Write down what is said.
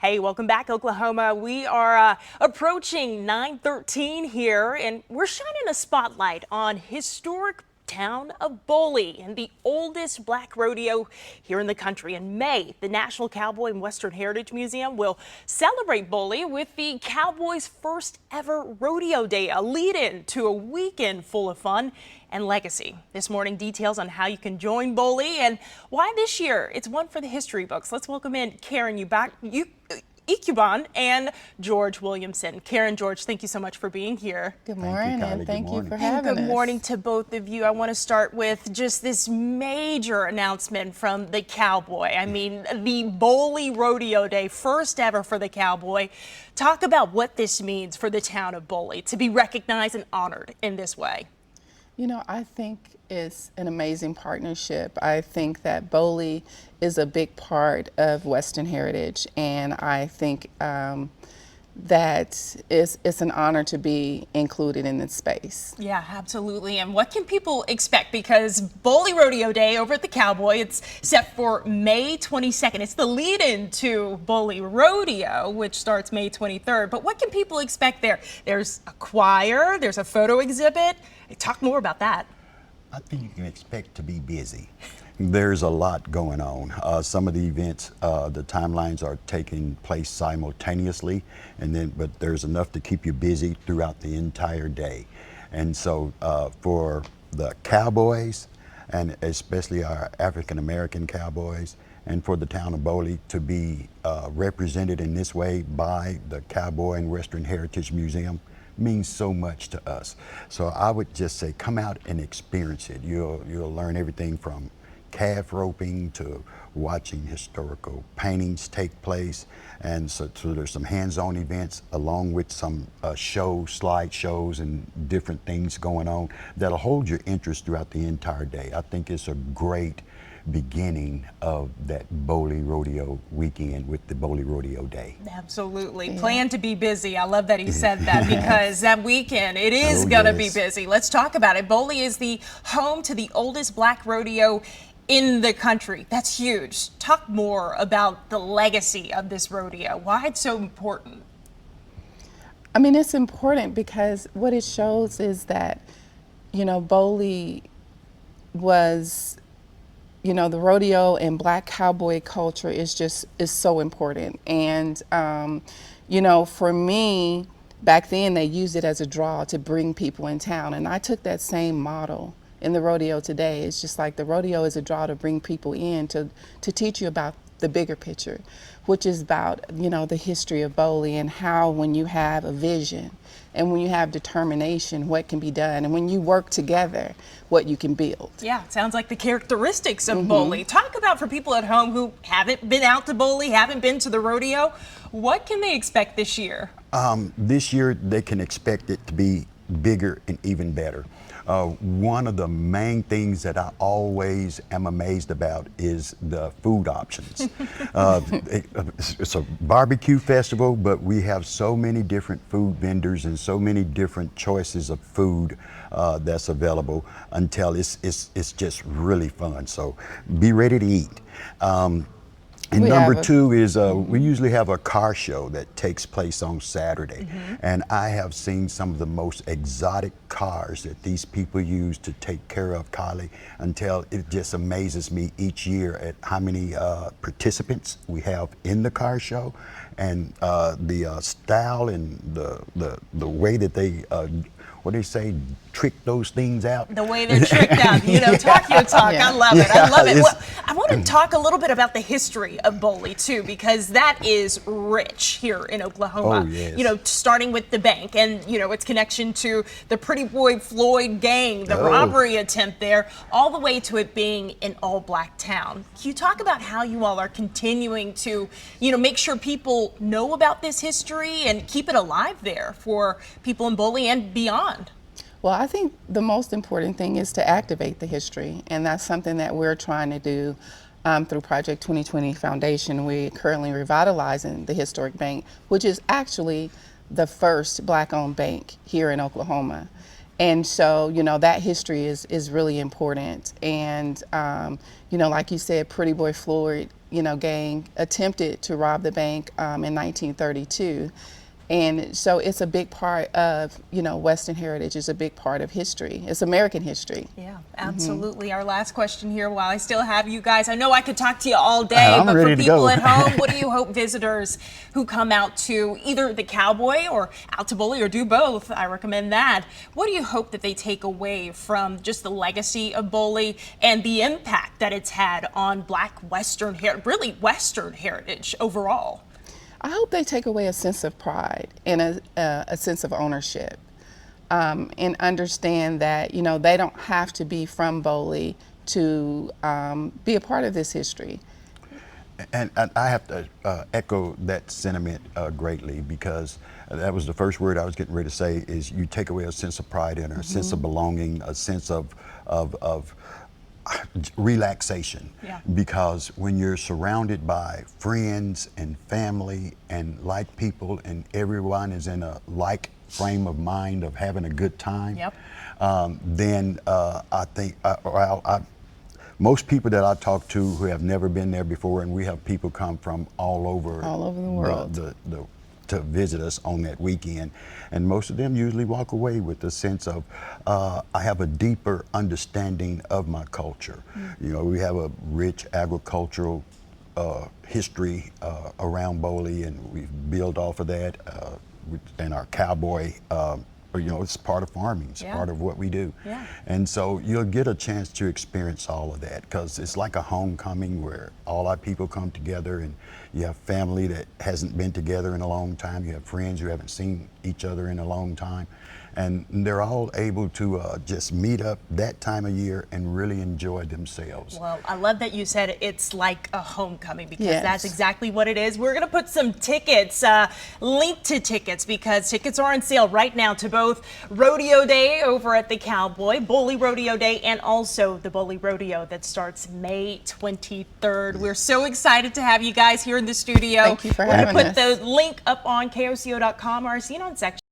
Hey, welcome back, Oklahoma. We are approaching 9:13 here, and we're shining a spotlight on historic town of Boley and the oldest black rodeo here in the country. In May, the National Cowboy and Western Heritage Museum will celebrate Boley with the Cowboys' first ever rodeo day, a lead-in to a weekend full of fun and legacy. This morning, details on how you can join Boley and why this year it's one for the history books. Let's welcome in Karen Ikuban and George Williamson. Karen, George, thank you so much for being here. Good morning, and thank you for having us. Good morning to both of you. I want to start with just this major announcement from the Cowboy. I mean, the Boley Rodeo Day, first ever for the Cowboy. Talk about what this means for the town of Boley to be recognized and honored in this way. You know, I think it's an amazing partnership. I think that Boley is a big part of Western Heritage, and I think that it's an honor to be included in this space. Yeah, absolutely. And what can people expect? Because Boley Rodeo Day over at the Cowboy, it's set for May 22nd. It's the lead-in to Boley Rodeo, which starts May 23rd. But what can people expect there? There's a choir, there's a photo exhibit. Talk more about that. I think you can expect to be busy. There's a lot going on. Some of the events, the timelines are taking place simultaneously, but there's enough to keep you busy throughout the entire day. And so for the Cowboys, and especially our African American Cowboys, and for the town of Boley to be represented in this way by the Cowboy and Western Heritage Museum means so much to us. So I would just say, come out and experience it. You'll learn everything from calf roping to watching historical paintings take place, and so there's some hands-on events along with some slide shows and different things going on that'll hold your interest throughout the entire day. I think it's a great beginning of that Boley Rodeo weekend with the Boley Rodeo Day. Absolutely. Yeah. Plan to be busy. I love that he said that because that weekend, it is going to be busy. Let's talk about it. Boley is the home to the oldest black rodeo in the country. That's huge. Talk more about the legacy of this rodeo, why it's so important. I mean, it's important because what it shows is that, you know, Boley was, you know, the rodeo and black cowboy culture is so important. And, you know, for me, back then they used it as a draw to bring people in town. And I took that same model in the rodeo today. It's just like the rodeo is a draw to bring people in to teach you about the bigger picture, which is about, you know, the history of Boley and how when you have a vision and when you have determination, what can be done, and when you work together, what you can build. Yeah, it sounds like the characteristics of Boley. Talk about, for people at home who haven't been out to Boley, haven't been to the rodeo, what can they expect this year? This year they can expect it to be bigger and even better. One of the main things that I always am amazed about is the food options. It's a barbecue festival, but we have so many different food vendors and so many different choices of food that's available until it's just really fun. So be ready to eat. And number two is we usually have a car show that takes place on Saturday. And I have seen some of the most exotic cars that these people use to take care of Kylie, until it just amazes me each year at how many participants we have in the car show, and the style and the way that they what do they say, trick those things out? The way they're tricked out, you know, talk your talk. Yeah. I love it. I love it. Well, I want to talk a little bit about the history of Boley too, because that is rich here in Oklahoma. Oh, yes. You know, starting with the bank and, you know, its connection to the Pretty Boy Floyd gang, the robbery attempt there, all the way to it being an all-black town. Can you talk about how you all are continuing to, you know, make sure people know about this history and keep it alive there for people in Boley and beyond? Well, I think the most important thing is to activate the history, and that's something that we're trying to do through Project 2020 Foundation. We're currently revitalizing the historic bank, which is actually the first black-owned bank here in Oklahoma. And so, you know, that history is really important. And, you know, like you said, Pretty Boy Floyd gang attempted to rob the bank in 1932. And so it's a big part of, Western heritage. It's a big part of history. It's American history. Yeah, absolutely. Our last question here while I still have you guys. I know I could talk to you all day, I'm but ready for to people go. at home, what do you hope visitors who come out to either the Cowboy or out to Boley or do both, I recommend that. What do you hope that they take away from just the legacy of Boley and the impact that it's had on Black Western heritage overall? I hope they take away a sense of pride and a sense of ownership, and understand that they don't have to be from Boley to be a part of this history. And I have to echo that sentiment greatly, because that was the first word I was getting ready to say, is you take away a sense of pride and a sense of belonging, a sense of relaxation. Yeah. Because when you're surrounded by friends and family and like people, and everyone is in a like frame of mind of having a good time, Yep. then I think most people that I talk to who have never been there before, and we have people come from all over the world to visit us on that weekend, and most of them usually walk away with the sense of I have a deeper understanding of my culture. We have a rich agricultural history around Boley, and we build off of that, and our cowboy. It's part of farming. It's Yeah. part of what we do. Yeah. And so you'll get a chance to experience all of that, because it's like a homecoming where all our people come together, and you have family that hasn't been together in a long time. You have friends who haven't seen each other in a long time. And they're all able to just meet up that time of year and really enjoy themselves. Well, I love that you said it's like a homecoming, because Yes. that's exactly what it is. We're going to put some tickets, link to tickets, because tickets are on sale right now to both Rodeo Day over at the Cowboy, Boley Rodeo Day, and also the Boley Rodeo that starts May 23rd. We're so excited to have you guys here in the studio. Thank you for We're having going to put us. the link up on KOCO.com or see it on section.